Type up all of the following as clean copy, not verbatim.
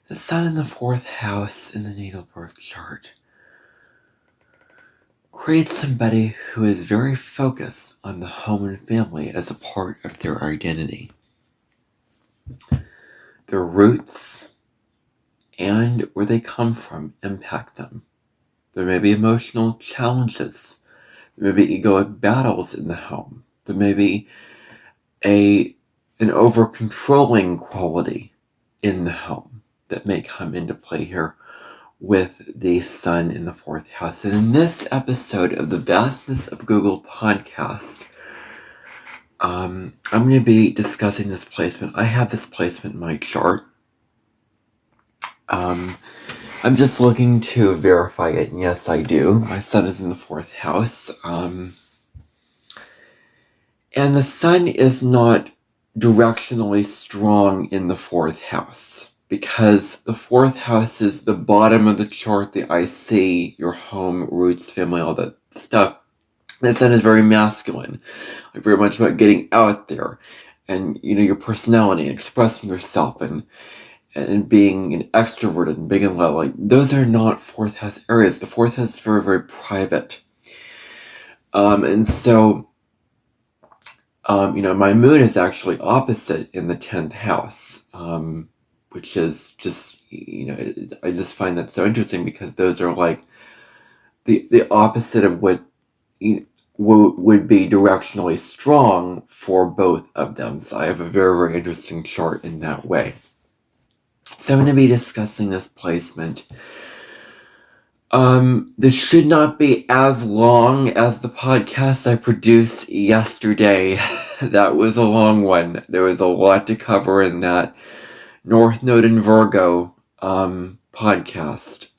The sun in the 4th house in the natal birth chart creates somebody who is very focused on the home and family as a part of their identity. Their roots and where they come from impact them. There may be emotional challenges. There may be egoic battles in the home. There may be an over-controlling quality in the home that may come into play here with the sun in the 4th house. And in this episode of the Vastness of Google podcast, I'm going to be discussing this placement. I have this placement in my chart. I'm just looking to verify it, and yes, I do. My sun is in the 4th house. And the sun is not directionally strong in the 4th house, because the 4th house is the bottom of the chart, the IC, your home, roots, family, all that stuff. The sun is very masculine, like very much about getting out there and, your personality and expressing yourself and being an extrovert and being in love. Like, those are not 4th house areas. The 4th house is very, very private. And so, my moon is actually opposite in the 10th house, which is just, I just find that so interesting, because those are like the opposite of what would be directionally strong for both of them. So I have a very, very interesting chart in that way. So I'm going to be discussing this placement. This should not be as long as the podcast I produced yesterday. That was a long one. There was a lot to cover in that North Node in Virgo podcast.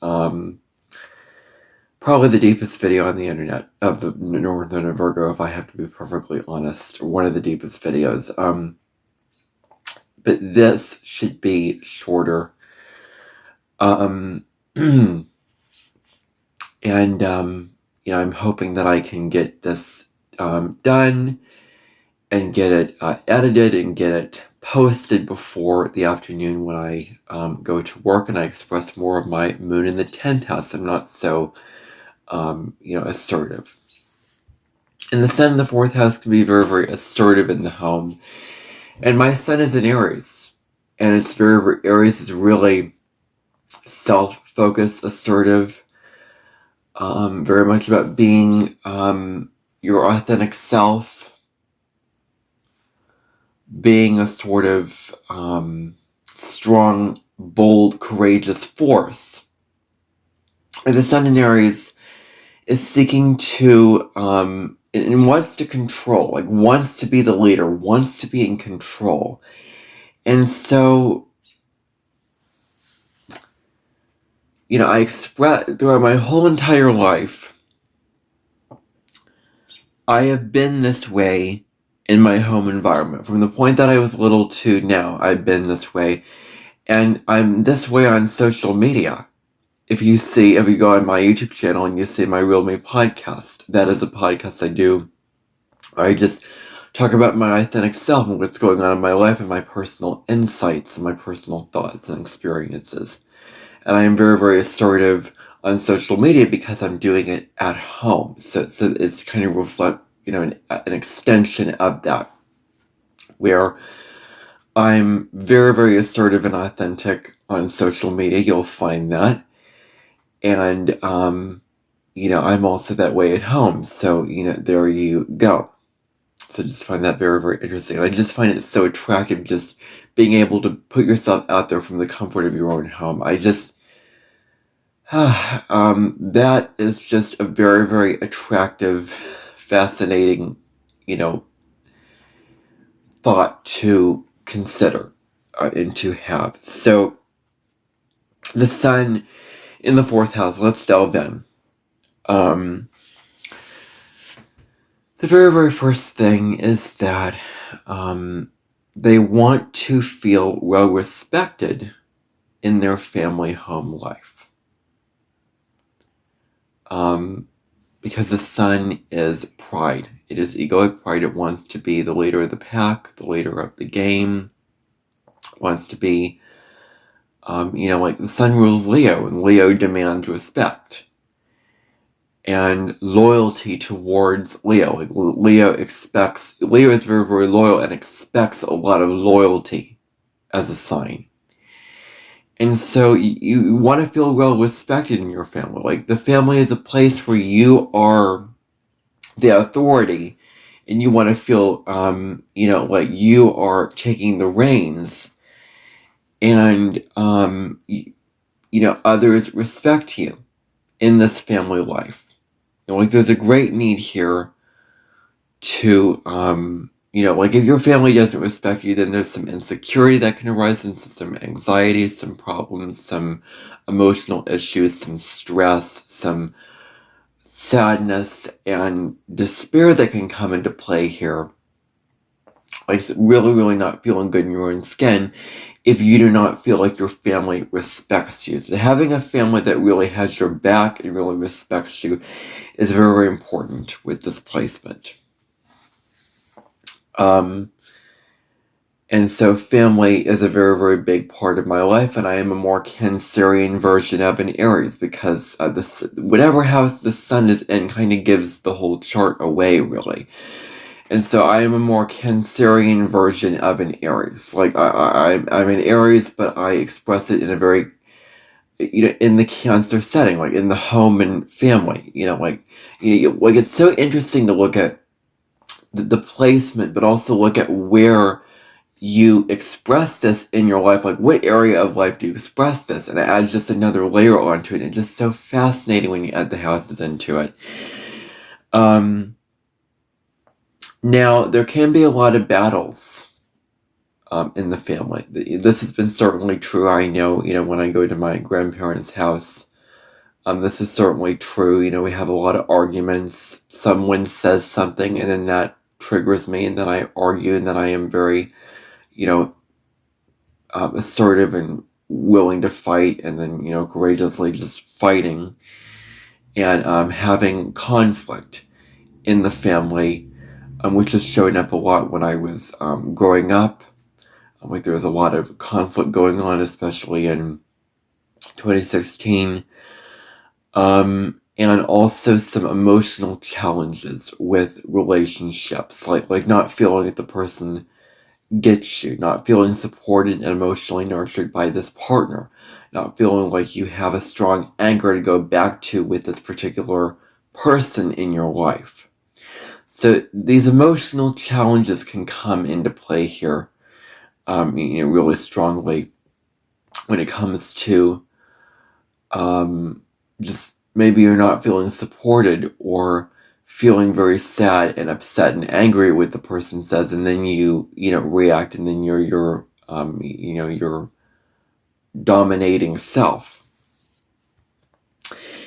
Probably the deepest video on the internet of the North Node in Virgo, if I have to be perfectly honest. One of the deepest videos. But this should be shorter. And, I'm hoping that I can get this done and get it edited and get it posted before the afternoon when I go to work and I express more of my moon in the 10th house. I'm not so, assertive. And the sun in the 4th house can be very, very assertive in the home. And my sun is in Aries. And it's Aries is really self-focused, assertive. Very much about being your authentic self, being a sort of strong, bold, courageous force. And the sun in Aries is seeking to, and wants to control, like wants to be the leader, wants to be in control. And so, I express throughout my whole entire life, I have been this way in my home environment. From the point that I was little to now, I've been this way. And I'm this way on social media. If you go on my YouTube channel and you see my Real Me podcast, that is a podcast I do. I just talk about my authentic self and what's going on in my life and my personal insights and my personal thoughts and experiences. And I am very, very assertive on social media because I'm doing it at home. So it's kind of an extension of that, where I'm very, very assertive and authentic on social media. You'll find that. And, I'm also that way at home. So, there you go. So just find that very, very interesting. And I just find it so attractive, just being able to put yourself out there from the comfort of your own home. That is just a very, very attractive, fascinating, thought to consider and to have. So the sun in the 4th house, let's delve in. The very, very first thing is that they want to feel well respected in their family home life. Because the sun is pride. It is egoic pride. It wants to be the leader of the pack, the leader of the game. It wants to be Like the sun rules Leo, and Leo demands respect and loyalty towards Leo. Like Leo is very, very loyal and expects a lot of loyalty as a sign. And so you want to feel well respected in your family. Like the family is a place where you are the authority, and you want to feel, like you are taking the reins, and others respect you in this family life. Like there's a great need here to, like if your family doesn't respect you, then there's some insecurity that can arise, and some anxiety, some problems, some emotional issues, some stress, some sadness and despair that can come into play here. Like really, really not feeling good in your own skin if you do not feel like your family respects you. So having a family that really has your back and really respects you is very, very important with this placement. And so family is a very, very big part of my life, and I am a more Cancerian version of an Aries, because whatever house the sun is in kind of gives the whole chart away, really. And so I am a more Cancerian version of an Aries. Like I'm an Aries, but I express it in a very, in the Cancer setting, like in the home and family. Like it's so interesting to look at the placement, but also look at where you express this in your life. Like what area of life do you express this? And it adds just another layer onto it. And it's just so fascinating when you add the houses into it. Now, there can be a lot of battles in the family. This has been certainly true. I know, when I go to my grandparents' house, this is certainly true. We have a lot of arguments. Someone says something, and then that triggers me, and then I argue, and then I am very, assertive and willing to fight, and then, courageously just fighting and having conflict in the family, which has shown up a lot when I was growing up. Like there was a lot of conflict going on, especially in 2016. And also some emotional challenges with relationships, like not feeling that the person gets you, not feeling supported and emotionally nurtured by this partner, not feeling like you have a strong anchor to go back to with this particular person in your life. So these emotional challenges can come into play here, really strongly when it comes to just maybe you're not feeling supported, or feeling very sad and upset and angry with the person says, and then you react, and then you're your dominating self.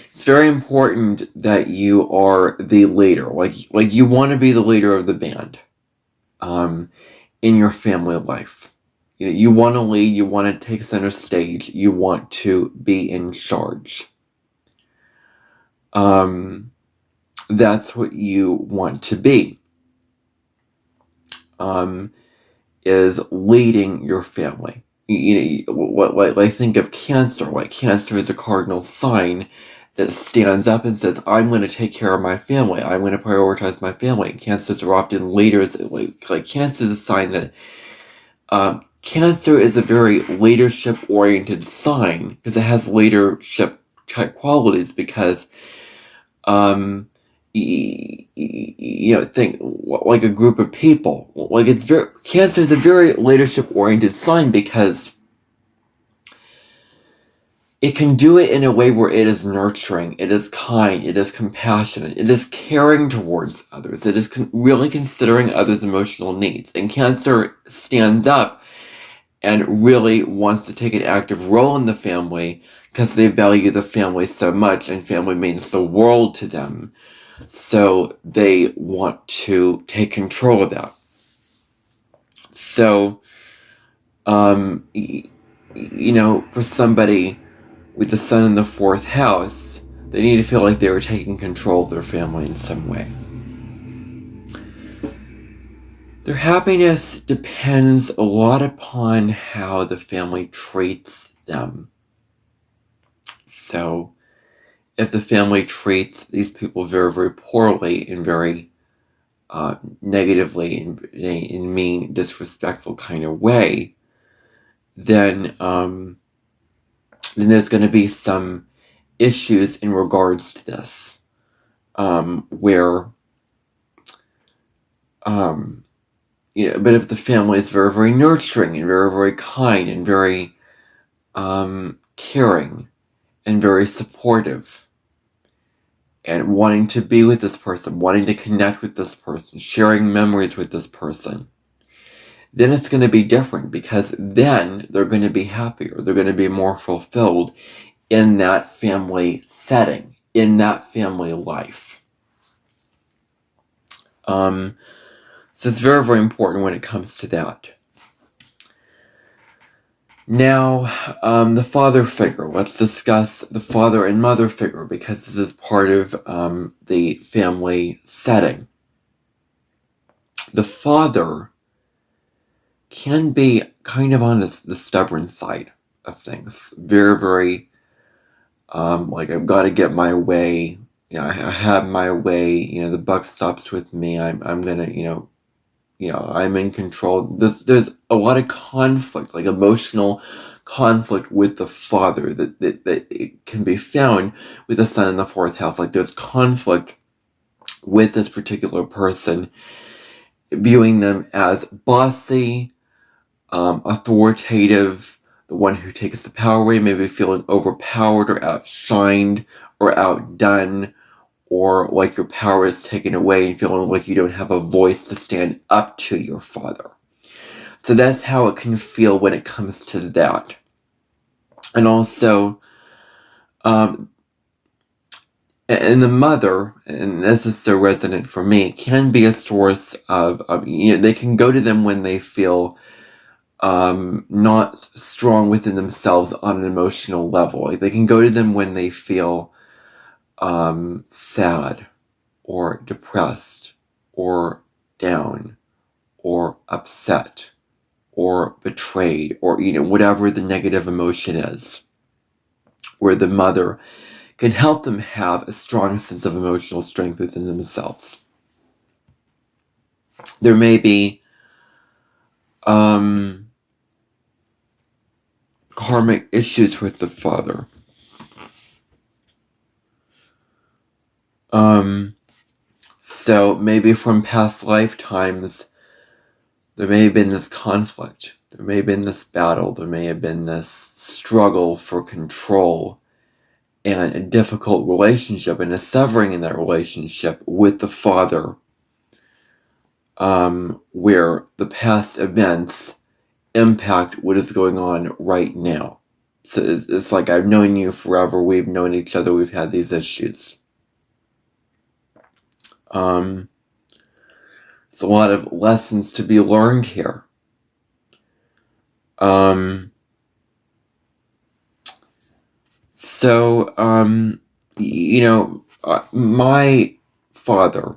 It's very important that you are the leader. Like you want to be the leader of the band in your family life. You want to lead, you want to take center stage, you want to be in charge. That's what you want to be, is leading your family. What think of Cancer. Like Cancer is a cardinal sign that stands up and says, I'm going to take care of my family. I'm going to prioritize my family. Cancers are often leaders. Like Cancer is a sign that Cancer is a very leadership-oriented sign, because it has leadership type qualities, because think like a group of people. Like Cancer is a very leadership-oriented sign, because it can do it in a way where it is nurturing, it is kind, it is compassionate, it is caring towards others, it is really considering others' emotional needs. And Cancer stands up and really wants to take an active role in the family, because they value the family so much, and family means the world to them. So they want to take control of that. So, for somebody with the sun in the 4th house, they need to feel like they were taking control of their family in some way. Their happiness depends a lot upon how the family treats them. So if the family treats these people very, very poorly and very negatively in mean, disrespectful kind of way, then there's going to be some issues in regards to this, where but if the family is very, very nurturing and very, very kind and very caring and very supportive and wanting to be with this person, wanting to connect with this person, sharing memories with this person, then it's going to be different, because then they're going to be happier. They're going to be more fulfilled in that family setting, in that family life. So it's very, very important when it comes to that. Now, the father figure. Let's discuss the father and mother figure, because this is part of the family setting. The father can be kind of on the stubborn side of things. Very, very, like, I've got to get my way. I have my way. The buck stops with me. I'm gonna, I'm in control. There's a lot of conflict, like emotional conflict with the father that it can be found with the son in the fourth house. Like, there's conflict with this particular person, viewing them as bossy, authoritative, the one who takes the power away, maybe feeling overpowered or outshined or outdone, or like your power is taken away and feeling like you don't have a voice to stand up to your father. So that's how it can feel when it comes to that. And also, and the mother, and this is so resonant for me, can be a source of they can go to them when they feel not strong within themselves on an emotional level. Like, they can go to them when they feel sad or depressed or down or upset or betrayed, or whatever the negative emotion is, where the mother can help them have a strong sense of emotional strength within themselves. There may be karmic issues with the father. So maybe from past lifetimes, there may have been this conflict. There may have been this battle. There may have been this struggle for control and a difficult relationship and a severing in that relationship with the father, where the past events impact what is going on right now. So it's like, I've known you forever. We've known each other. We've had these issues. There's a lot of lessons to be learned here. My father,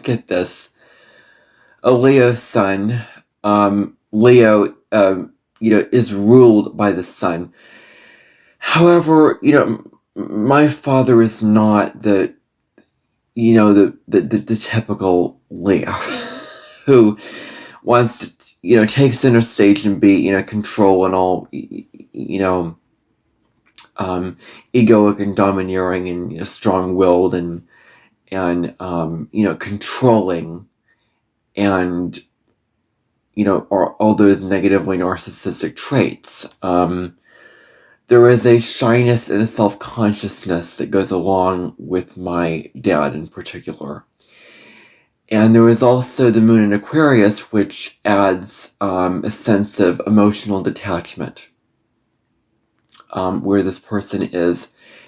get this, a Leo sun, Leo, is ruled by the sun. However, my father is not the typical Leo who wants to, take center stage and be, control and all, egoic and domineering and strong-willed and controlling, and all those negatively narcissistic traits. There is a shyness and a self-consciousness that goes along with my dad in particular. And there is also the moon in Aquarius, which adds a sense of emotional detachment, where this person is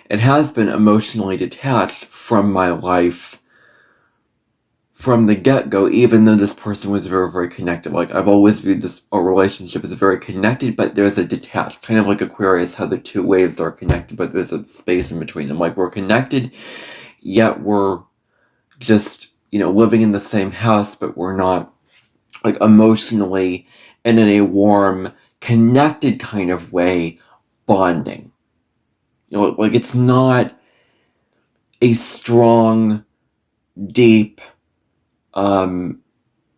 and has been emotionally detached from my life from the get-go, even though this person was very, very connected. Like, I've always viewed this relationship as very connected, but there's a detached, kind of like Aquarius, how the two waves are connected, but there's a space in between them. Like, we're connected, yet we're just, living in the same house, but we're not, like, emotionally and in a warm, connected kind of way bonding. Like it's not a strong, deep,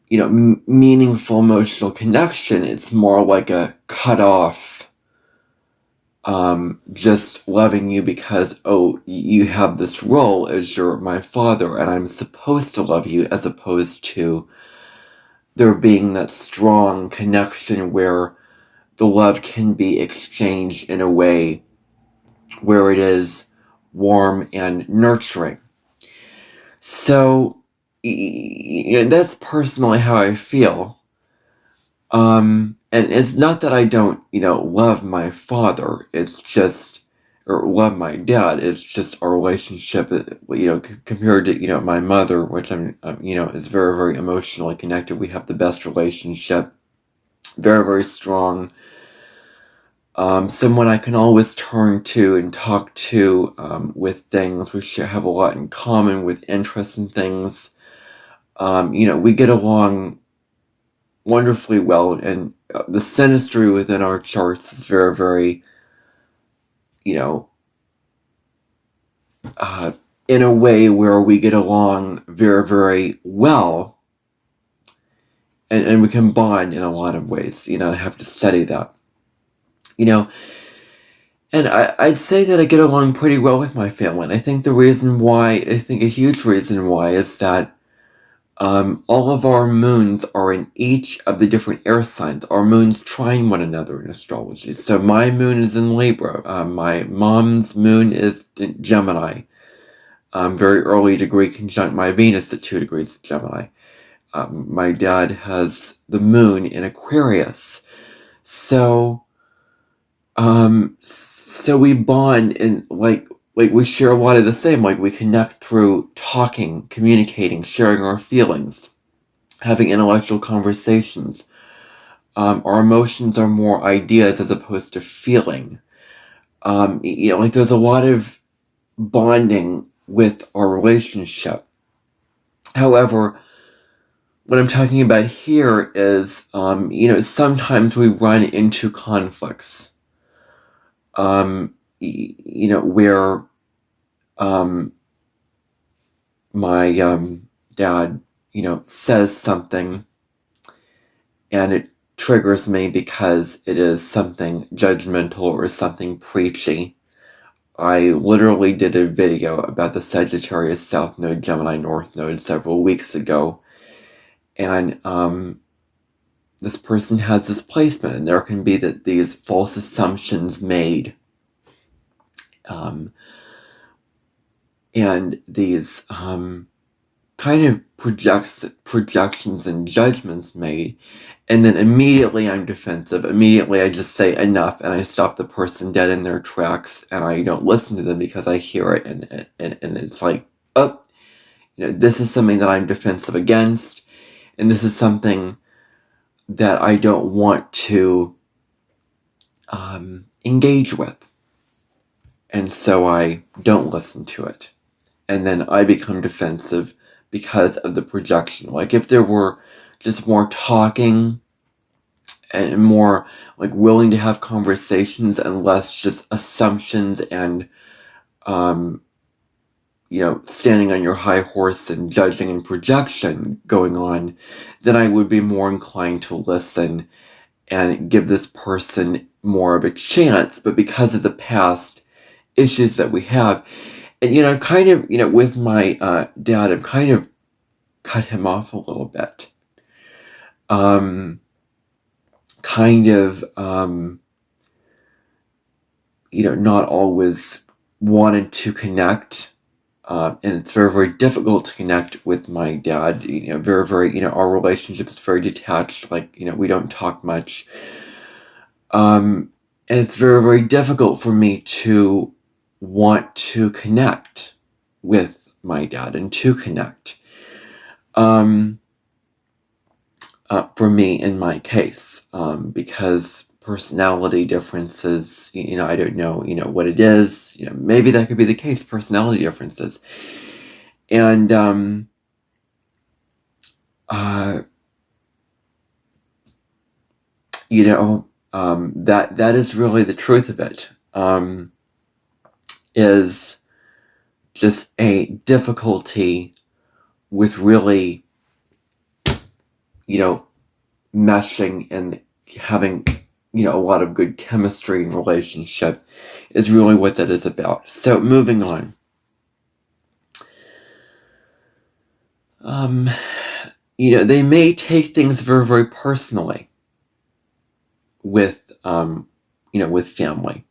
meaningful emotional connection. It's more like a cut off, just loving you because, oh, you have this role as you're my father and I'm supposed to love you, as opposed to there being that strong connection where the love can be exchanged in a way where it is warm and nurturing. So, that's personally how I feel. And it's not that I don't, love my father. It's just, or love my dad. It's just our relationship, compared to, my mother, which is very, very emotionally connected. We have the best relationship, very, very strong. Someone I can always turn to and talk to with things. We have a lot in common with interests and things. We get along wonderfully well, and the synastry within our charts is very, very, in a way where we get along very, very well, and we can bond in a lot of ways. I have to study that. And I'd say that I get along pretty well with my family. And I think a huge reason why is that all of our moons are in each of the different air signs. Our moons trine one another in astrology. So my moon is in Libra. My mom's moon is in Gemini. Very early degree conjunct my Venus at 2 degrees of Gemini. My dad has the moon in Aquarius. So we bond and like we share a lot of the same. Like we connect through talking, communicating, sharing our feelings, having intellectual conversations. Our emotions are more ideas as opposed to feeling. There's a lot of bonding with our relationship. However, what I'm talking about here is, sometimes we run into conflicts. Where my dad, says something and it triggers me because it is something judgmental or something preachy. I literally did a video about the Sagittarius South Node, Gemini North Node several weeks ago, and this person has this placement, and there can be these false assumptions made, and these kind of projections and judgments made, and then immediately I'm defensive. Immediately I just say enough, and I stop the person dead in their tracks, and I don't listen to them because I hear it, and it's like, oh, this is something that I'm defensive against, and this is something that I don't want to engage with, and so I don't listen to it, and then I become defensive because of the projection. Like if there were just more talking and more like willing to have conversations and less just assumptions and standing on your high horse and judging and projection going on, then I would be more inclined to listen and give this person more of a chance. But because of the past issues that we have, and I've kind of, with my dad, I've kind of cut him off a little bit. Kind of, not always wanted to connect. And it's very, very difficult to connect with my dad. Very, very, our relationship is very detached. Like, we don't talk much. And it's very, very difficult for me to want to connect with my dad and to connect. For me, in my case, because personality differences, I don't know, what it is. Maybe that could be the case, personality differences. And, That is really the truth of it. Is just a difficulty with really, meshing and having, a lot of good chemistry and relationship is really what that is about. So moving on. They may take things very, very personally with, with family.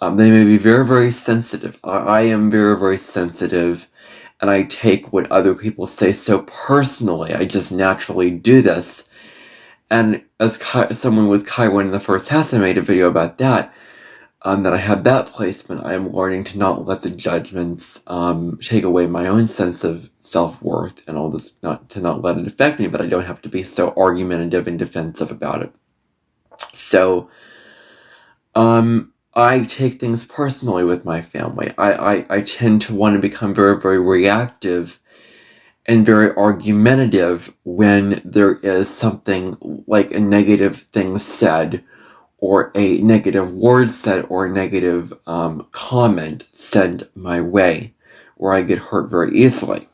They may be very, very sensitive. I am very, very sensitive, and I take what other people say so personally. I just naturally do this. And as someone with Chiron in the first house, I made a video about that. That I have that placement. I am learning to not let the judgments take away my own sense of self-worth and all this, not let it affect me, but I don't have to be so argumentative and defensive about it. So, I take things personally with my family. I tend to want to become very, very reactive and very argumentative when there is something like a negative thing said, or a negative word said, or a negative comment sent my way, where I get hurt very easily.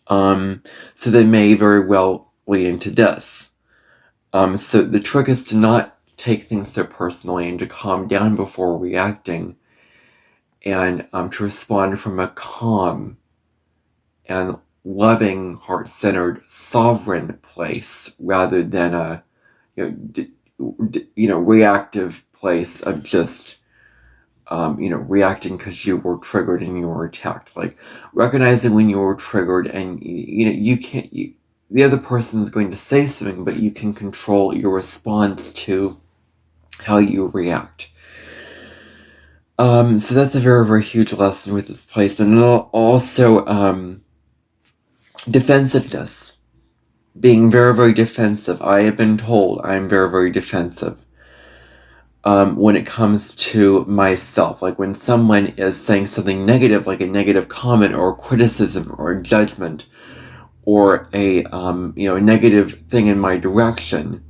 So they may very well lead into this. So the trick is to not take things so personally and to calm down before reacting, and to respond from a calm and loving, heart-centered, sovereign place rather than a reactive place of just reacting because you were triggered and you were attacked. Like recognizing when you were triggered, and the other person is going to say something, but you can control your response to how you react. So that's a very, very huge lesson with this placement. And also defensiveness. Being very, very defensive. I have been told I'm very, very defensive when it comes to myself. Like when someone is saying something negative, like a negative comment or criticism or judgment, or a negative thing in my direction,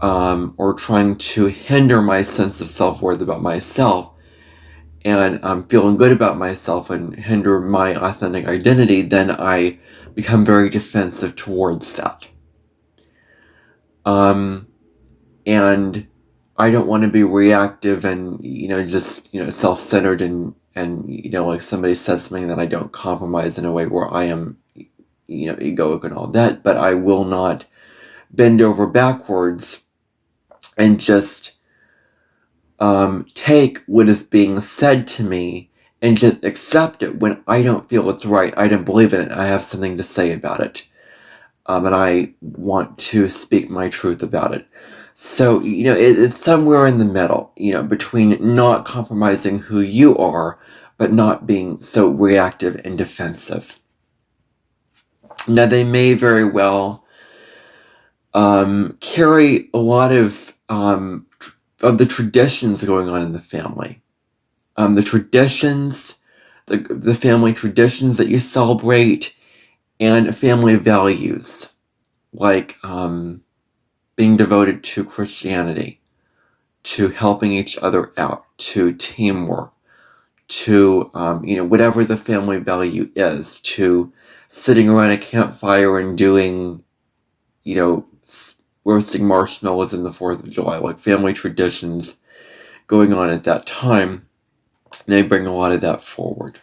or trying to hinder my sense of self-worth about myself, and I'm feeling good about myself and hinder my authentic identity, then I become very defensive towards that. And I don't want to be reactive and, just, self-centered and, like somebody says something that I don't compromise in a way where I am, egoic and all that, but I will not bend over backwards and just take what is being said to me and just accept it when I don't feel it's right. I don't believe in it. I have something to say about it. And I want to speak my truth about it. So, it's somewhere in the middle, between not compromising who you are, but not being so reactive and defensive. Now, they may very well carry a lot of the traditions going on in the family. The traditions, the family traditions that you celebrate, and family values, like being devoted to Christianity, to helping each other out, to teamwork, to whatever the family value is, to sitting around a campfire and doing, roasting marshmallows in the 4th of July, like family traditions going on at that time. They bring a lot of that forward.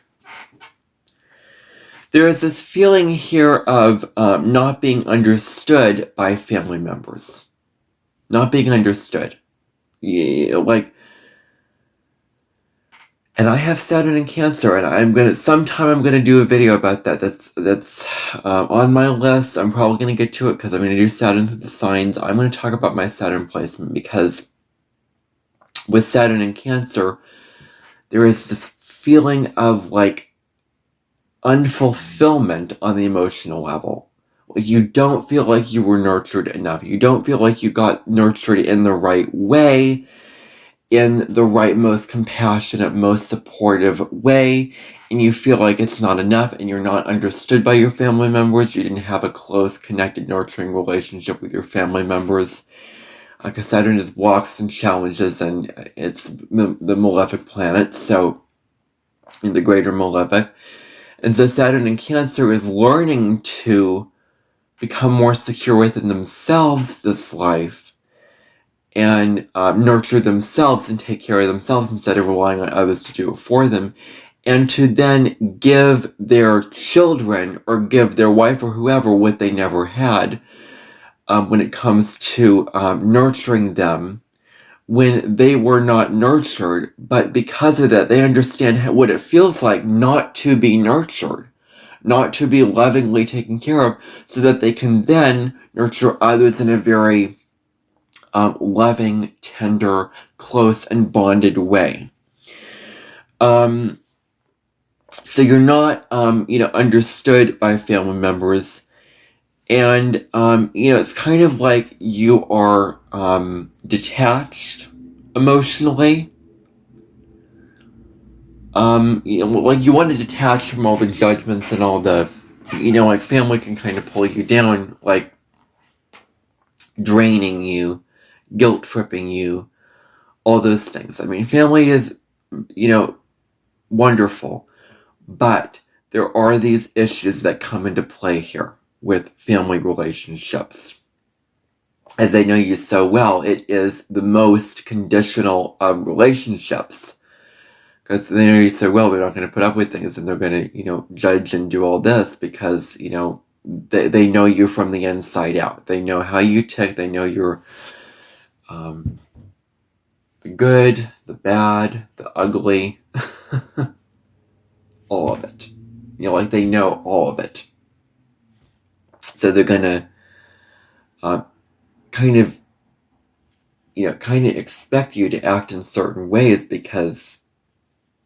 There is this feeling here of not being understood by family members. Not being understood. And I have Saturn in Cancer, and sometime I'm gonna do a video about that. That's on my list. I'm probably gonna get to it because I'm gonna do Saturn through the signs. I'm gonna talk about my Saturn placement because with Saturn in Cancer, there is this feeling of like unfulfillment on the emotional level. You don't feel like you were nurtured enough. You don't feel like you got nurtured in the right way, in the right, most compassionate, most supportive way, and you feel like it's not enough and you're not understood by your family members. You didn't have a close, connected, nurturing relationship with your family members. Because Saturn is blocks and challenges, and it's the malefic planet, so in the greater malefic. And so Saturn in Cancer is learning to become more secure within themselves this life, and nurture themselves and take care of themselves instead of relying on others to do it for them, and to then give their children or give their wife or whoever what they never had, when it comes to nurturing them when they were not nurtured. But because of that, they understand what it feels like not to be nurtured, not to be lovingly taken care of, so that they can then nurture others in a very loving, tender, close, and bonded way. So you're not, understood by family members, and it's kind of like you are detached emotionally. Like you want to detach from all the judgments and all the, like family can kind of pull you down, like draining you, guilt tripping you, all those things. I mean, family is, wonderful, but there are these issues that come into play here with family relationships. As I know you so well, it is the most conditional of relationships. Because they know you so well, they're not going to put up with things, and they're going to, judge and do all this because, they know you from the inside out. They know how you tick. They know you're the good, the bad, the ugly, all of it. Like they know all of it. So they're going to kind of expect you to act in certain ways because,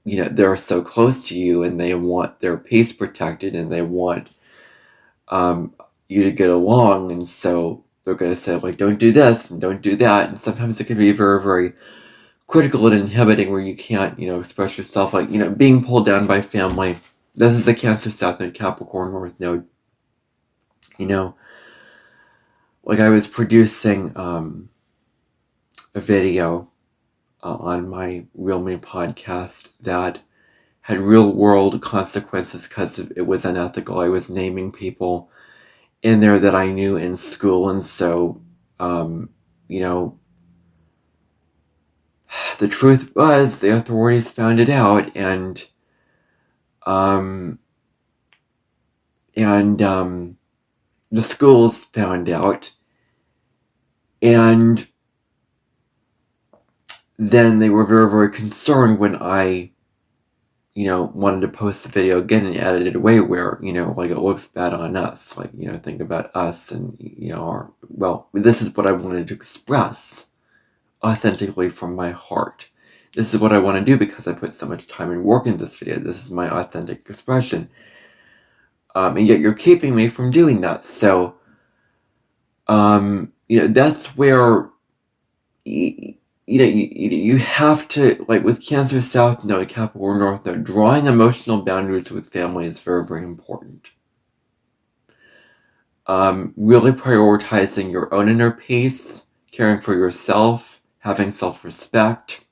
they're so close to you and they want their peace protected and they want you to get along. And so they're going to say, like, don't do this and don't do that. And sometimes it can be very, very critical and inhibiting where you can't, express yourself, like, being pulled down by family. This is the Cancer South Node, Capricorn North Node. Like I was producing a video on my Real Me podcast that had real world consequences because it was unethical. I was naming people in there that I knew in school, and so the truth was the authorities found it out, and the schools found out, and then they were very, very concerned when I wanted to post the video again and edit it away where, like it looks bad on us. Like, think about us and, this is what I wanted to express authentically from my heart. This is what I want to do because I put so much time and work in this video. This is my authentic expression. And yet you're keeping me from doing that. So, that's where you have to, like with Cancer South Node, Capricorn North Node, drawing emotional boundaries with family is very, very important. Really prioritizing your own inner peace, caring for yourself, having self-respect,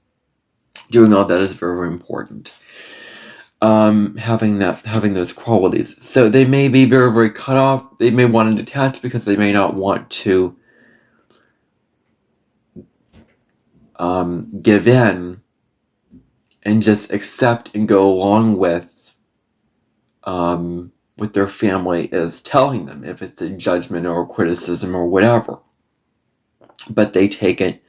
doing all that is very, very important. Having those qualities. So they may be very, very cut off. They may want to detach because they may not want to give in and just accept and go along with what their family is telling them, if it's a judgment or a criticism or whatever. But they take it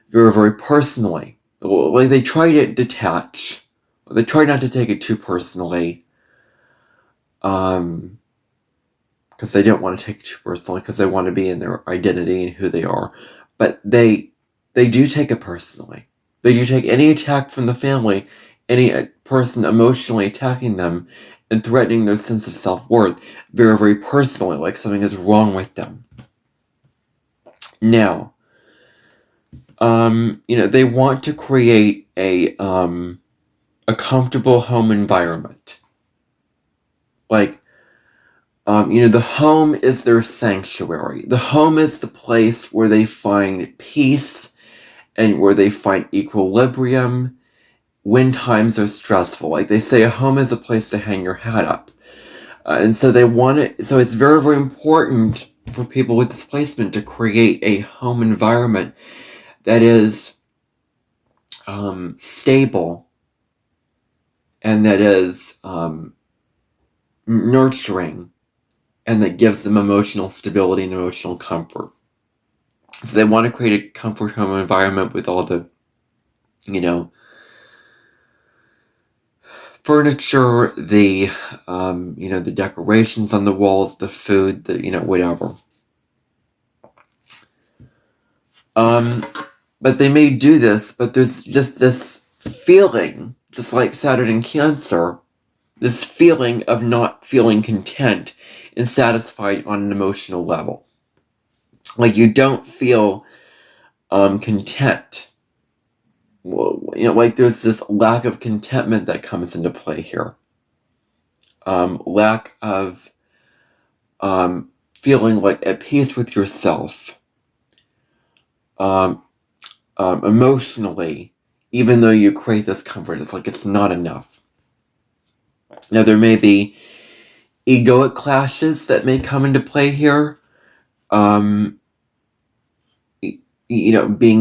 very, very personally. Like they try to detach. They try not to take it too personally. Because they don't want to take it too personally, because they want to be in their identity and who they are. But they do take it personally. They do take any attack from the family, any person emotionally attacking them and threatening their sense of self-worth very, very personally, like something is wrong with them. Now, they want to create a comfortable home environment. Like, The home is their sanctuary. The home is the place where they find peace and where they find equilibrium when times are stressful. Like they say, a home is a place to hang your hat up. And so they want it. So it's very, very important for people with displacement to create a home environment that is stable and that is nurturing and that gives them emotional stability and emotional comfort. So they want to create a comfort home environment with all the, furniture, the decorations on the walls, the food, whatever. But they may do this, but there's just this feeling, just like Saturn in Cancer, this feeling of not feeling content and satisfied on an emotional level. Like you don't feel content. Well, like there's this lack of contentment that comes into play here. Lack of feeling like at peace with yourself. Emotionally, even though you create this comfort, it's like it's not enough. Now, there may be egoic clashes that may come into play here. Being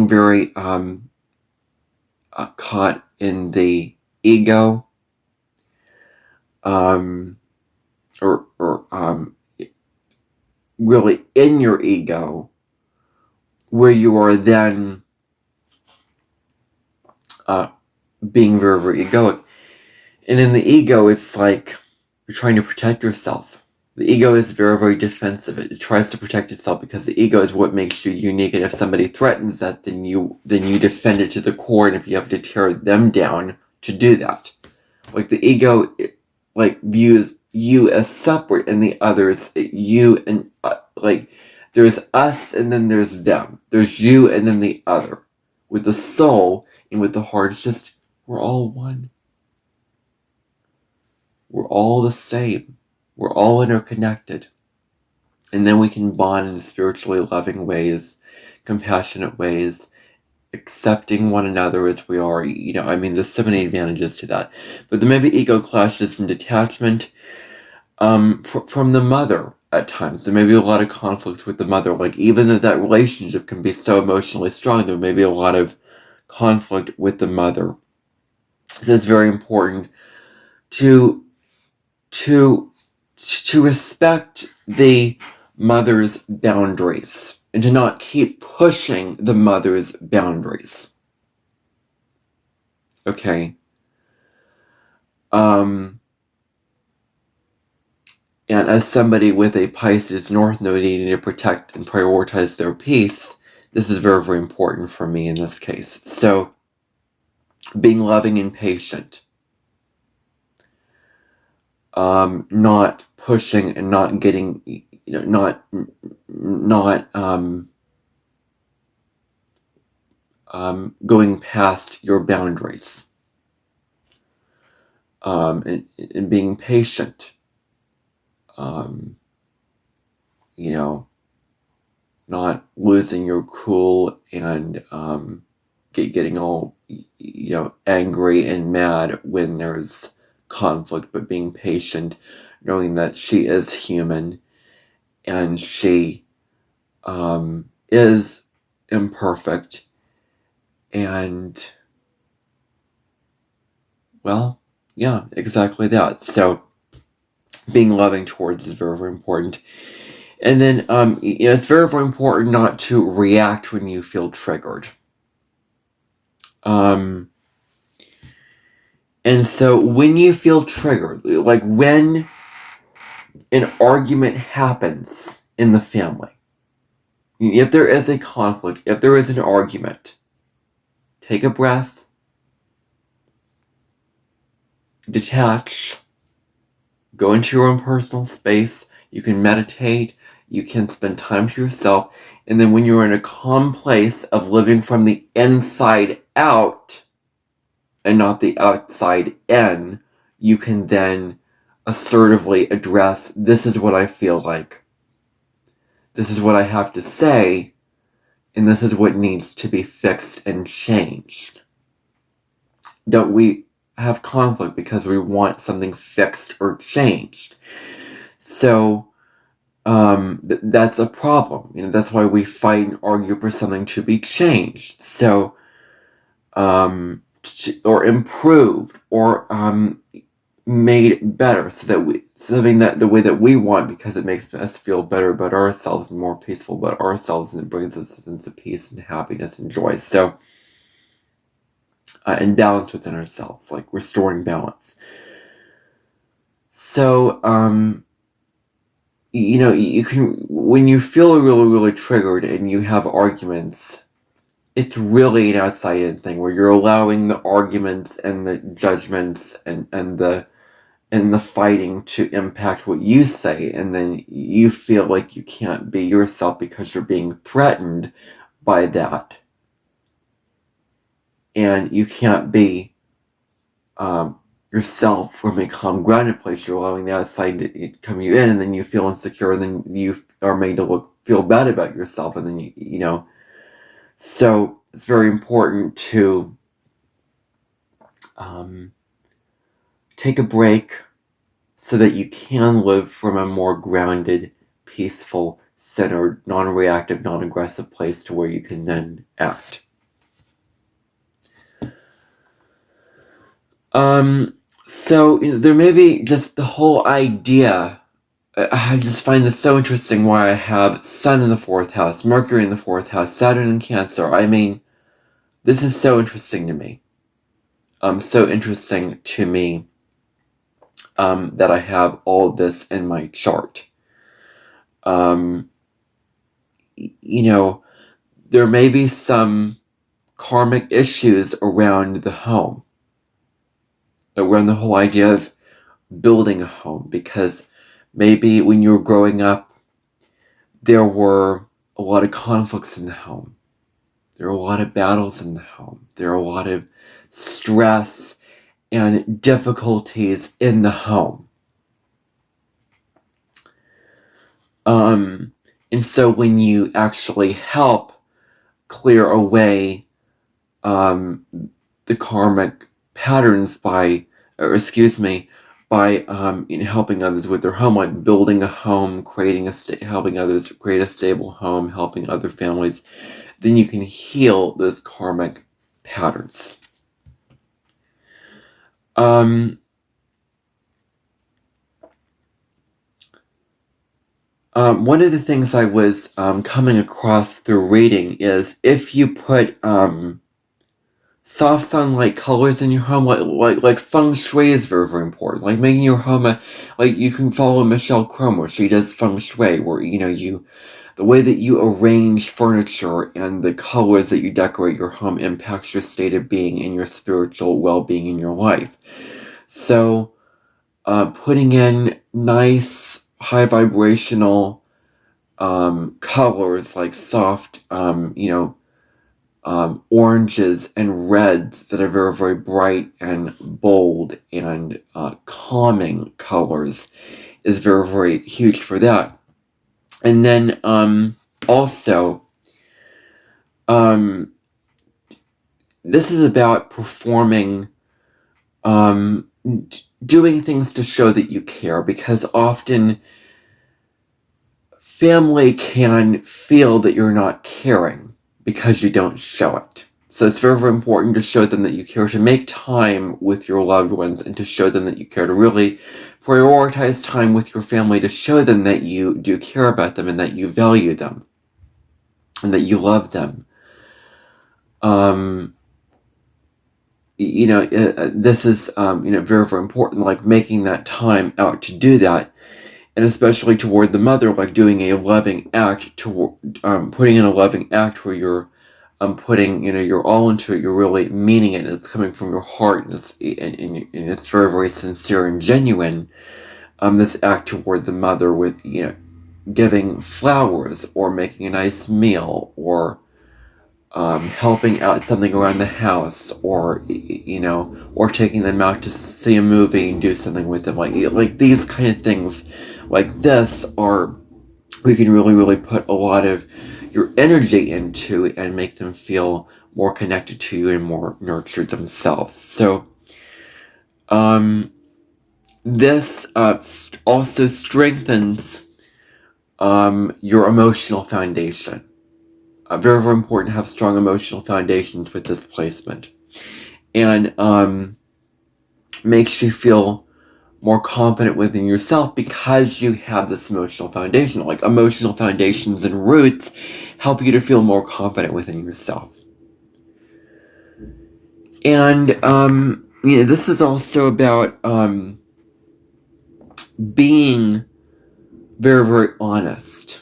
very caught in the ego, or really in your ego, where you are then being very, very egoic. And in the ego, it's like you're trying to protect yourself. The ego is very, very defensive. It tries to protect itself because the ego is what makes you unique. And if somebody threatens that, then you defend it to the core. And if you have to tear them down to do that, like the ego, views you as separate, and the others you, and there's us and then there's them. There's you and then the other. With the soul and with the heart, it's just we're all one. We're all the same. We're all interconnected. And then we can bond in spiritually loving ways, compassionate ways, accepting one another as we are. There's so many advantages to that. But there may be ego clashes and detachment from the mother at times. There may be a lot of conflicts with the mother. Like, even though that relationship can be so emotionally strong, there may be a lot of conflict with the mother. So it's very important to respect the mother's boundaries and to not keep pushing the mother's boundaries. Okay. And as somebody with a Pisces North Node needing to protect and prioritize their peace, this is very, very important for me in this case. So, being loving and patient. Not pushing and not getting, not going past your boundaries. And being patient. Not losing your cool and getting all, angry and mad when there's conflict, but being patient, knowing that she is human and she is imperfect, and well, yeah, exactly that. So being loving towards is very, very important. And then it's very, very important not to react when you feel triggered. And so when you feel triggered, like when an argument happens in the family, if there is a conflict, if there is an argument, take a breath, detach, go into your own personal space. You can meditate, you can spend time to yourself, and then when you're in a calm place of living from the inside out and not the outside in, you can then assertively address, this is what I feel like, this is what I have to say, and this is what needs to be fixed and changed. Don't we have conflict because we want something fixed or changed? So that's a problem. That's why we fight and argue for something to be changed. So, or improved, or made better, so that something that the way that we want, because it makes us feel better about ourselves and more peaceful about ourselves, and it brings us a sense of peace and happiness and joy. So, and balance within ourselves, like restoring balance. So, you can, when you feel really, really triggered and you have arguments, it's really an outside-in thing where you're allowing the arguments and the judgments and the fighting to impact what you say, and then you feel like you can't be yourself because you're being threatened by that, and you can't be yourself from a calm, grounded place. You're allowing the outside to come you in, and then you feel insecure, and then you are made to feel bad about yourself, and then so it's very important to take a break so that you can live from a more grounded, peaceful, centered, non-reactive, non-aggressive place to where you can then act. So there may be just the whole idea. I just find this so interesting why I have Sun in the 4th house, Mercury in the 4th house, Saturn in Cancer. I mean, this is so interesting to me. So interesting to me that I have all of this in my chart. There may be some karmic issues around the home, around the whole idea of building a home, because maybe when you were growing up, there were a lot of conflicts in the home. There are a lot of battles in the home. There are a lot of stress and difficulties in the home. And so when you actually help clear away the karmic patterns by helping others with their home, like building a home, helping others create a stable home, helping other families, then you can heal those karmic patterns. One of the things I was coming across through reading is if you put soft sunlight colors in your home, like feng shui is very, very important. Like making your home you can follow Michelle Cromer. She does feng shui, where the way that you arrange furniture and the colors that you decorate your home impacts your state of being and your spiritual well-being in your life. So, putting in nice, high vibrational colors like soft, oranges and reds that are very, very bright and bold and calming colors is very, very huge for that. And then also, this is about performing, doing things to show that you care, because often family can feel that you're not caring because you don't show it. So it's very, very important to show them that you care, to make time with your loved ones and to show them that you care, to really prioritize time with your family, to show them that you do care about them and that you value them and that you love them. This is, very, very important, like making that time out to do that. And especially toward the mother, like doing a loving act, putting in a loving act where you're putting, you're all into it, you're really meaning it, and it's coming from your heart, and it's very, very sincere and genuine. This act toward the mother with, giving flowers or making a nice meal or helping out something around the house, or or taking them out to see a movie and do something with them, like these kind of things like this are we can really put a lot of your energy into and make them feel more connected to you and more nurtured themselves. So this also strengthens your emotional foundation. Very, very important to have strong emotional foundations with this placement. And makes you feel more confident within yourself because you have this emotional foundation. Like emotional foundations and roots help you to feel more confident within yourself. And this is also about being very, very honest,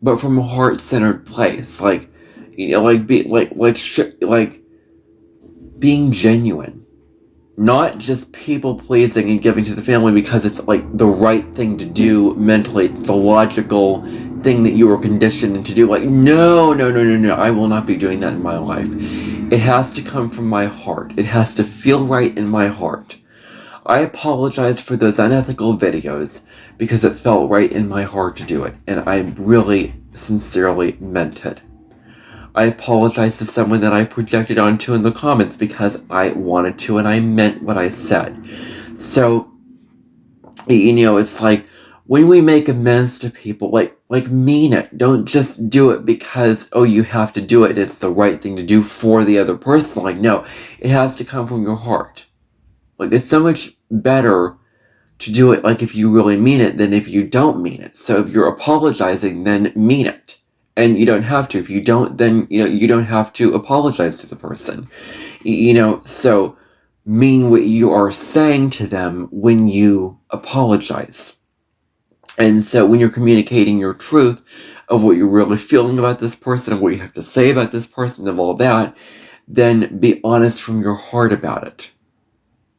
but from a heart-centered place. Like being genuine. Not just people pleasing and giving to the family because it's like the right thing to do mentally. It's the logical thing that you were conditioned to do. Like, no, I will not be doing that in my life. It has to come from my heart. It has to feel right in my heart. I apologize for those unethical videos because it felt right in my heart to do it, and I really sincerely meant it. I apologize to someone that I projected onto in the comments because I wanted to and I meant what I said. So, it's like when we make amends to people, like mean it. Don't just do it because, you have to do it. It's the right thing to do for the other person. Like, no, it has to come from your heart. Like, it's so much better to do it like if you really mean it than if you don't mean it. So if you're apologizing, then mean it. And you don't have to. If you don't, then, you don't have to apologize to the person. So mean what you are saying to them when you apologize. And so when you're communicating your truth of what you're really feeling about this person, of what you have to say about this person, of all that, then be honest from your heart about it.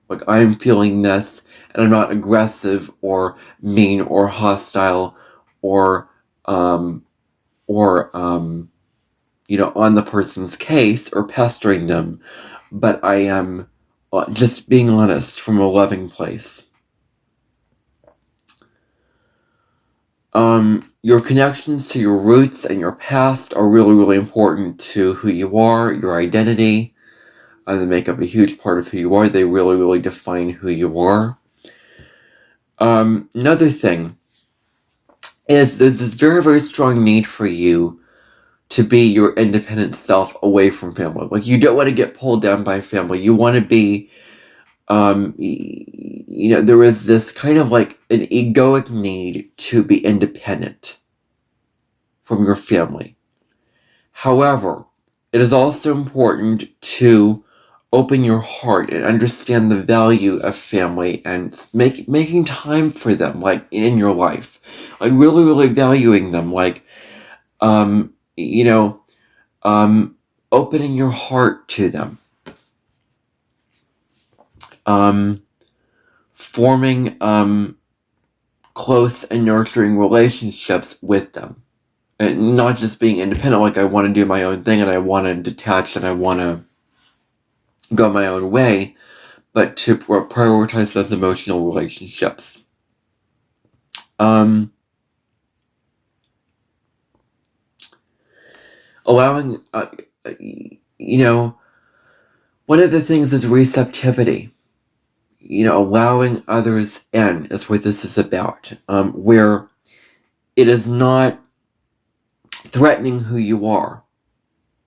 Like, I'm feeling this, and I'm not aggressive or mean or hostile or on the person's case or pestering them, but I am just being honest from a loving place. Your connections to your roots and your past are really, really important to who you are, your identity. They make up a huge part of who you are. They really, really define who you are. Another thing is there's this very, very strong need for you to be your independent self away from family. Like, you don't want to get pulled down by family. You want to be, there is this kind of like an egoic need to be independent from your family. However, it is also important to open your heart and understand the value of family and making time for them, like in your life, like really, really valuing them, like, opening your heart to them, forming close and nurturing relationships with them, and not just being independent, like I want to do my own thing and I want to detach and I want to go my own way, but to prioritize those emotional relationships. Allowing, one of the things is receptivity. Allowing others in is what this is about, where it is not threatening who you are.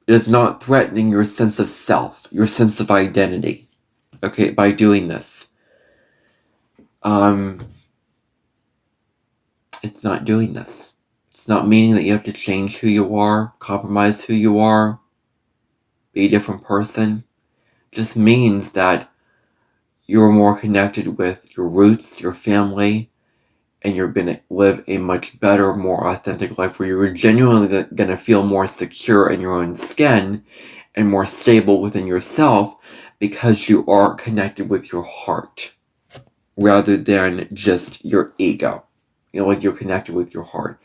It is not threatening your sense of self, your sense of identity, okay, by doing this. It's not doing this. It's not meaning that you have to change who you are, compromise who you are, be a different person. It just means that you're more connected with your roots, your family, and you're going to live a much better, more authentic life where you're genuinely going to feel more secure in your own skin and more stable within yourself because you are connected with your heart rather than just your ego. Like you're connected with your heart.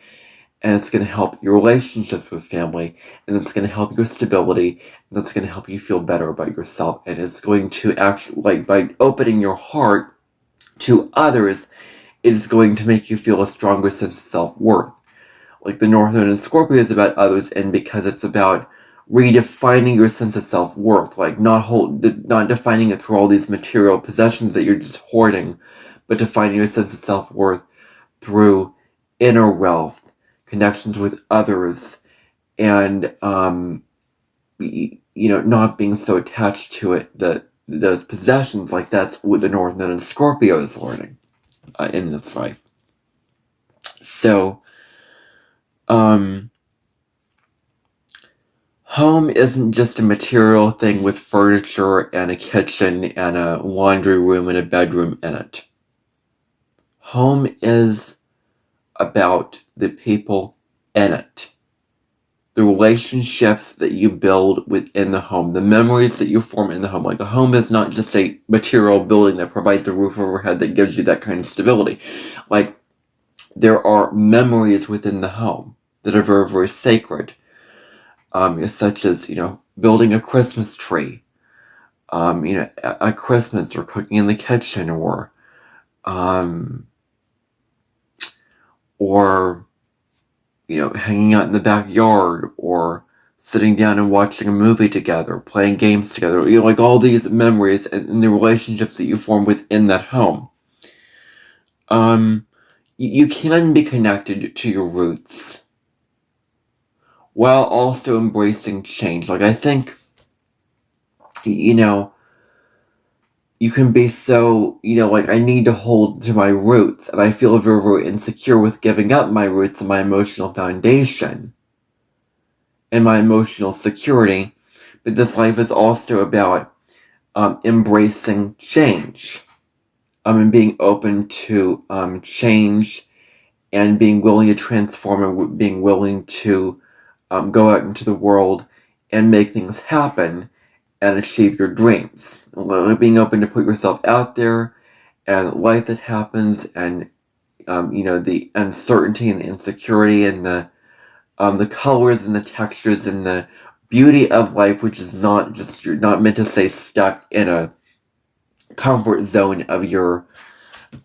and it's going to help your relationships with family, and it's going to help your stability, and that's going to help you feel better about yourself, and it's going to actually, like, by opening your heart to others, it's going to make you feel a stronger sense of self-worth. Like the North Node in Scorpio is about others, and because it's about redefining your sense of self-worth, like not defining it through all these material possessions that you're just hoarding, but defining your sense of self-worth through inner wealth, connections with others, and not being so attached to it that those possessions. Like that's what the North Node in Scorpio is learning in this life. So, home isn't just a material thing with furniture and a kitchen and a laundry room and a bedroom in it. Home is about the people in it. The relationships that you build within the home, the memories that you form in the home. Like a home is not just a material building that provides the roof overhead that gives you that kind of stability. Like there are memories within the home that are very, very sacred. Such as, building a Christmas tree, at Christmas, or cooking in the kitchen, or hanging out in the backyard, or sitting down and watching a movie together, playing games together, like all these memories and the relationships that you form within that home. You can be connected to your roots while also embracing change. Like I think, you can be so, like I need to hold to my roots, and I feel very, very insecure with giving up my roots and my emotional foundation and my emotional security. But this life is also about embracing change, and being open to change, and being willing to transform, and being willing to go out into the world and make things happen and achieve your dreams. Being open to put yourself out there, and life that happens, and the uncertainty and the insecurity, and the colors and the textures and the beauty of life, which is not just, you're not meant to stay stuck in a comfort zone of your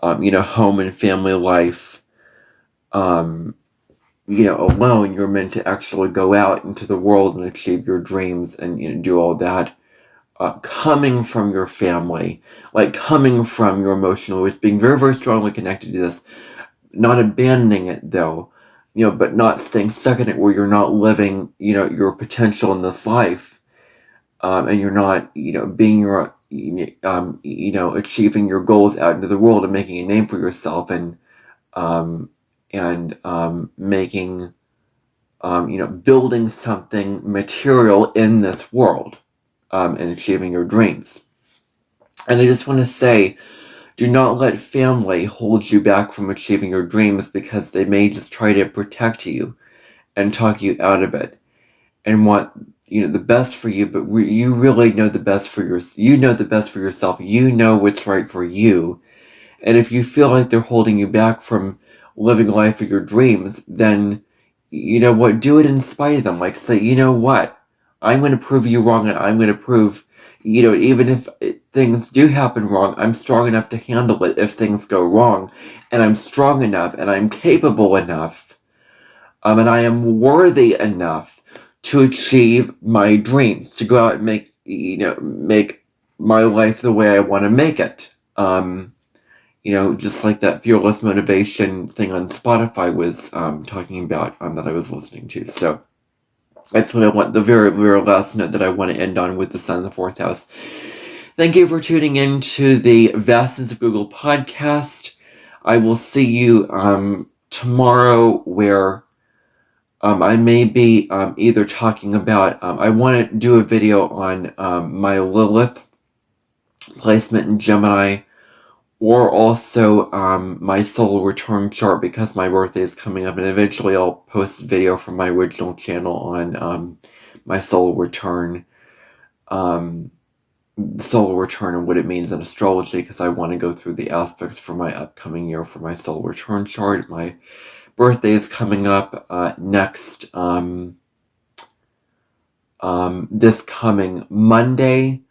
home and family life alone. You're meant to actually go out into the world and achieve your dreams, and do all that. Coming from your family, like coming from your emotional roots, being very, very strongly connected to this, not abandoning it though, but not staying stuck in it where you're not living, your potential in this life, and you're not, being your, achieving your goals out into the world and making a name for yourself, and making, building something material in this world. And achieving your dreams. And I just want to say, do not let family hold you back from achieving your dreams, because they may just try to protect you and talk you out of it, and want, the best for you, but you really know the best for you know the best for yourself. You know what's right for you. And if you feel like they're holding you back from living a life of your dreams, then, do it in spite of them. Like, say, you know what? I'm going to prove you wrong, and I'm going to prove, even if things do happen wrong, I'm strong enough to handle it if things go wrong. And I'm strong enough, and I'm capable enough, and I am worthy enough to achieve my dreams, to go out and make my life the way I want to make it. Just like that fearless motivation thing on Spotify was talking about, that I was listening to. So that's what I want, the very, very last note that I want to end on with the Sun in the 4th house. Thank you for tuning in to the Vastness of Google podcast. I will see you tomorrow, where I may be either talking about, I want to do a video on my Lilith placement in Gemini, or also my solar return chart, because my birthday is coming up, and eventually I'll post a video from my original channel on my solar return, and what it means in astrology, because I want to go through the aspects for my upcoming year for my solar return chart, my birthday is coming up next this coming Monday.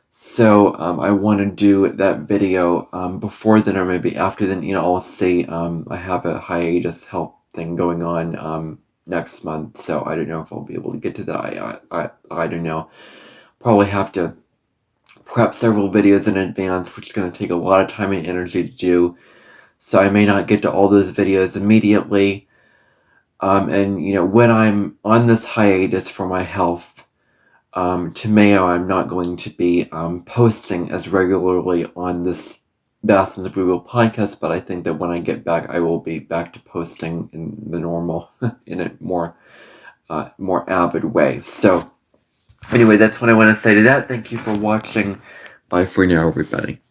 So I want to do that video before then or maybe after then. I'll see. I have a hiatus health thing going on next month, so I don't know if I'll be able to get to that. I don't know. Probably have to prep several videos in advance, which is going to take a lot of time and energy to do. So I may not get to all those videos immediately. And when I'm on this hiatus for my health, to Mayo, I'm not going to be posting as regularly on this Basins of Google podcast, but I think that when I get back, I will be back to posting in the normal, in a more avid way. So, anyway, that's what I want to say to that. Thank you for watching. Bye for now, everybody.